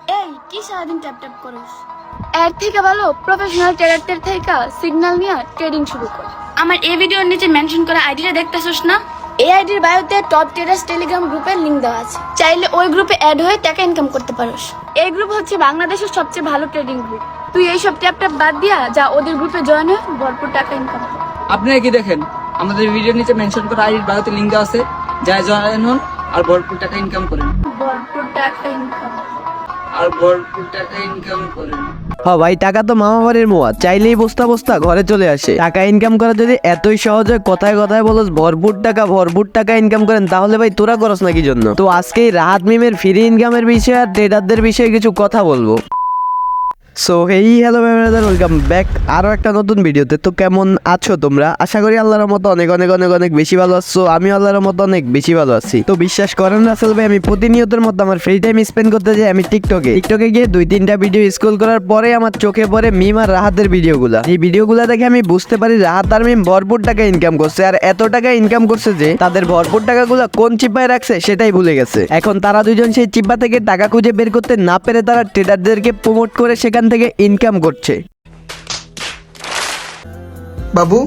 এই কি সারাদিন ট্যাপ ট্যাপ করিস? এর থেকে ভালো প্রফেশনাল ট্রেডারদের থেকে সিগন্যাল নিয়ে ট্রেডিং শুরু কর। আমার এই ভিডিওর নিচে মেনশন করা আইডিটা দেখতেছস না? এই আইডির বায়োতে টপ ট্রেডার্স টেলিগ্রাম গ্রুপের লিংক দেওয়া আছে, চাইলে ওই গ্রুপে অ্যাড হয়ে টাকা ইনকাম করতে পারোস। এই গ্রুপ হচ্ছে বাংলাদেশের সবচেয়ে ভালো ট্রেডিং গ্রুপ। তুই এইসব ট্যাপ ট্যাপ বাদ দিয়া যা ওদের গ্রুপে জয়েন হয়ে ভরপুর টাকা ইনকাম কর। আপনারা কি দেখেন, আমাদের ভিডিওর নিচে মেনশন করা আইডির বায়োতে লিংক দেওয়া আছে, যা জয়েন হন আর ভরপুর টাকা ইনকাম করেন। ভরপুর টাকা ইনকাম করেন। হ্যাঁ ভাই, টাকা তো মামা বাড়ির মোয়া, চাইলেই বস্তা বস্তা ঘরে চলে আসে। টাকা ইনকাম করা যদি এতই সহজ হয়, কথায় কথায় বলস ভরপুর টাকা ইনকাম করেন, তাহলে ভাই তোরা করস না কি জন্য? তো আজকে রাহাত মিমের ফ্রি ইনকামের বিষয়ে আর ট্রেডারদের বিষয়ে কিছু কথা বলবো। So hey hello brother, welcome back আরো একটা নতুন ভিডিওতে। তো কেমন আছো তোমরা? আশা করি আল্লাহর মতো অনেক অনেক অনেক অনেক বেশি ভালো আছো। আমি আল্লাহর মতো অনেক বেশি ভালো আছি। তো বিশ্বাস করেন রাসেল ভাই, আমি প্রতিনিয়তের মতো আমার ফ্রি টাইম স্পেন্ড করতে যাই আমি টিকটকে গিয়ে 2-3টা ভিডিও স্ক্রল করার পরে আমার চোখে পড়ে মিম আর রাহাতের ভিডিওগুলা। এই ভিডিওগুলা দেখে আমি বুঝতে পারি রাহাত আর মিম ভরপুর টাকা ইনকাম করছে, আর এত টাকা ইনকাম করছে যে তাদের ভরপুর টাকাগুলা কোন চিপায় রাখছে সেটাই ভুলে গেছে। এখন তারা দুজন সেই চিপা থেকে টাকা খুঁজে বের করতে না পেরে তারা ট্রেডারদেরকে প্রমোট করে সেখান থেকে ইনকাম করছে। বাবু,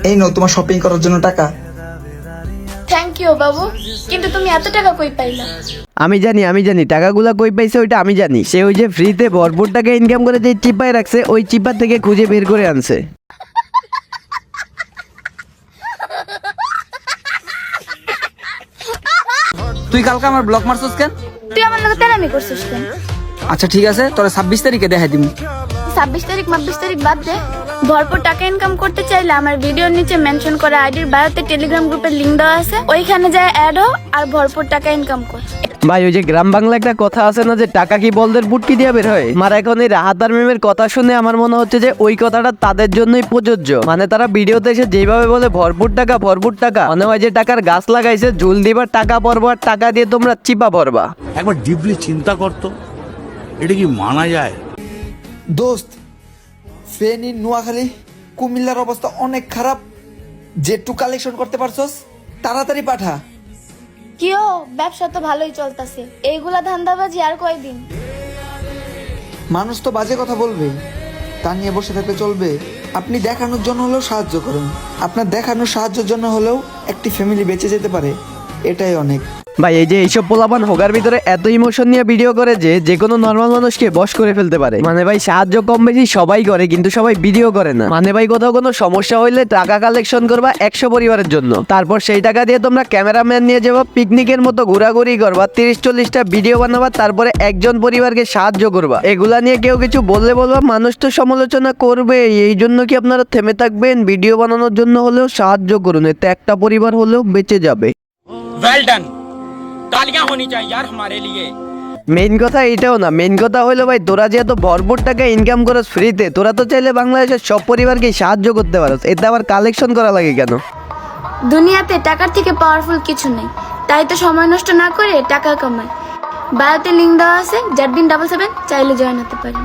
এই নাও তোমার শপিং করার জন্য টাকা। থ্যাংক ইউ বাবু, কিন্তু তুমি এত টাকা কই পাইলা? আমি জানি টাকাগুলা কই পাইছে, ওইটা আমি জানি। সে ওই যে ফ্রিতে ভরপুর টাকা ইনকাম করে যে চিপায় রাখছে, ওই চিপা থেকে খুঁজে বের করে আনছে। তুই কালকে আমার ব্লক মারছস কেন? তুই আমার লগে তেরামি করছিস কেন? আচ্ছা ঠিক আছে, তোরা 26 তারিখে দেখাই দিমু। 26 তারিখ 22 তারিখ বাদ দে। ভরপুর টাকা ইনকাম করতে চাইলে আমার ভিডিওর নিচে মেনশন করা আইডির বায়োতে টেলিগ্রাম গ্রুপের লিংক দেওয়া আছে, ওইখানে যায় অ্যাড হও আর ভরপুর টাকা ইনকাম কর। ভাই ওই যে গ্রাম বাংলা একটা কথা আছে না, যে টাকা কি বলদের বুটকি দিয়ে বের হয়? আমার এখন এই রাহাত আর মিমের কথা শুনে আমার মনে হচ্ছে যে ওই কথাটা তাদের জন্যই প্রযোজ্য। মানে তারা ভিডিওতে এসে যেভাবে বলে ভরপুর টাকা, মনে হয় যে টাকার গাছ লাগাইছে, ঝুল দিবার টাকা পড়বো আর টাকা দিয়ে তোমরা চিপা পড়বা। একবার ডিপলি চিন্তা করতো, এটা কি মানা যায়? দোস্ত, ফেনী, নোয়াখালী, কুমিল্লার অবস্থা অনেক খারাপ। যেটু কালেকশন করতে পারছস তাড়াতাড়ি পাঠা। কিও, ব্যবসা তো ভালোই চলতেছে, এইগুলা ধান্দাবাজি আর কয়দিন? মানুষ তো বাজে কথা বলবে, তা নিয়ে বসে থাকলে চলবে? আপনি দেখানোর জন্য হলেও সাহায্য করুন। আপনার দেখানোর সাহায্যের জন্য হলেও একটি ফ্যামিলি বেঁচে যেতে পারে, এটাই অনেক। ভাই এই যে এইসব পোলাপান হোগার ভিতরে এত ইমোশন নিয়ে ভিডিও করে যে কোনো নর্মাল মানুষকে বশ করে ফেলতে পারে। মানে ভাই সাহায্য কম বেশি সবাই করে, কিন্তু সবাই ভিডিও করে না। মানে ভাই কোথাও কোনো সমস্যা হইলে টাকা কালেকশন করবা 100 পরিবারের জন্য, তারপর সেই টাকা দিয়ে তোমরা ক্যামেরাম্যান নিয়ে যাবা, পিকনিকের মতো ঘোরাঘুরি করবা, 30-40টা ভিডিও বানাবা, তারপরে একজন পরিবারকে সাহায্য করবা। এগুলা নিয়ে কেউ কিছু বললে বলবা, মানুষ তো সমালোচনা করবে। এই জন্য কি আপনারা থেমে থাকবেন? ভিডিও বানানোর জন্য হলেও সাহায্য করুন, এতে একটা পরিবার হলেও বেঁচে যাবে। वेल डन, तालियां होनी चाहिए यार हमारे लिए। মেইন কথা এটাও না, মেইন কথা হলো ভাই তোরা যে এত ভরপুর টাকা ইনকাম করস ফ্রিতে, তোরা তো চাইলে বাংলাদেশের সব পরিবারকে সাহায্য করতে পারস, এতে আবার কালেকশন করা লাগে কেন? দুনিয়াতে টাকার থেকে পাওয়ারফুল কিছু নেই, তাই তো সময় নষ্ট না করে টাকা কামায়। বায়োতে লিংক দেওয়া আছে, জারদিন 777 চাইলে জয়েন হতে পারেন।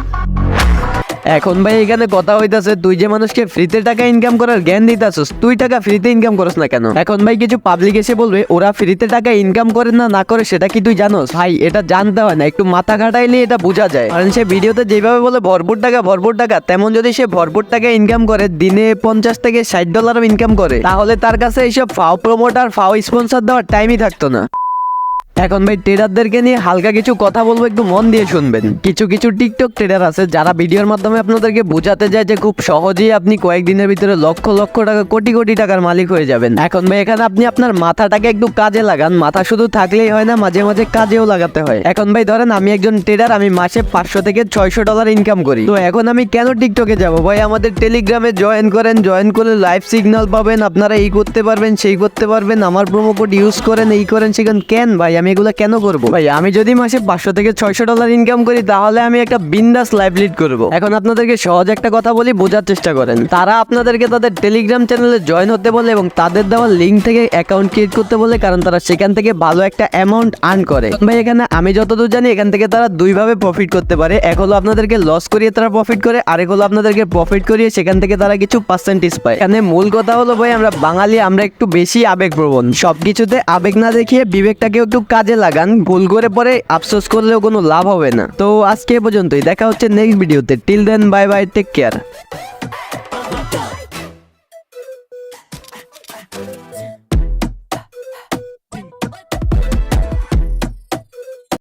এখন ভাই এখানে কথা হইতাছে, তুই যে মানুষকে ফ্রিতে টাকা ইনকাম করার জ্ঞান দিতাছস, তুই টাকা ফ্রিতে ইনকাম করস না কেন? এখন ভাই কিছু পাবলিক এসে বলবে ওরা ফ্রিতে টাকা ইনকাম করে না করে সেটা কি তুই জানোস? ভাই এটা জানতে হয় না, একটু মাথা খাটাইলে এটা বোঝা যায়। কারণ সে ভিডিওতে যেভাবে বলে ভরপুর টাকা, তেমন যদি সে ভরপুর টাকা ইনকাম করে, দিনে $50 থেকে $60 ইনকাম করে, তাহলে তার কাছে এইসব ফাও প্রমোটার, ফাও স্পন্সর দেওয়ার টাইমই থাকতো না। এখন ভাই ট্রেডারদেরকে নিয়ে হালকা কিছু কথা বলবো, একটু মন দিয়ে শুনবেন। কিছু টিকটক ট্রেডার আছে যারা ভিডিওর মাধ্যমে আপনাদেরকে বোঝাতে যায় যে খুব সহজেই আপনি কয়েকদিনের ভিতরে লক্ষ লক্ষ টাকা, কোটি টাকার মালিক হয়ে যাবেন। এখন ভাই এখানে আপনি আপনার মাথাটাকে একটু কাজে লাগান। মাথা শুধু থাকলেই হয় না, মাঝে মাঝে কাজেও লাগাতে হয়। এখন ভাই ধরেন আমি একজন ট্রেডার, আমি মাসে $500 থেকে $600 ইনকাম করি। তো এখন আমি কেন টিকটকে যাব? ভাই আমাদের টেলিগ্রামে জয়েন করেন, জয়েন করলে লাইভ সিগন্যাল পাবেন, আপনারা এই করতে পারবেন, সেই করতে পারবেন, আমার প্রোমো কোড ইউজ করেন, এই করেন সেখান। কেন ভাই আমি এগুলো কেন করবো? ভাই আমি যদি মাসে $500 থেকে $600 ইনকাম করি, তাহলে আমি একটা বিন্দাস লাইফ লিড করবো। এখন আপনাদেরকে সহজ একটা কথা বলি, বোঝার চেষ্টা করেন। তারা আপনাদেরকে তাদের টেলিগ্রাম চ্যানেলে জয়েন হতে বলে এবং তাদের দেওয়া লিঙ্ক থেকে অ্যাকাউন্ট ক্রিয়েট করতে বলে, কারণ তারা সেখান থেকে ভালো একটা অ্যামাউন্ট আর্ন করে। ভাই এখানে আমি যতদূর জানি এখান থেকে তারা দুইভাবে প্রফিট করতে পারে। এক হলো আপনাদেরকে লস করিয়ে তারা প্রফিট করে, আরেক হলো আপনাদেরকে প্রফিট করিয়ে সেখান থেকে তারা কিছু পার্সেন্টেজ পায়। এখানে মূল কথা হলো ভাই আমরা বাঙালি, আমরা একটু বেশি আবেগপ্রবণ। সবকিছুতে আবেগ না দেখিয়ে বিবেকটাকে একটু কাজে লাগান, ভুল করে পরে আফসোস করলেও কোনো লাভ হবে না। তো আজকে এ পর্যন্তই, দেখা হচ্ছে নেক্সট ভিডিওতে। Till then bye bye, take care.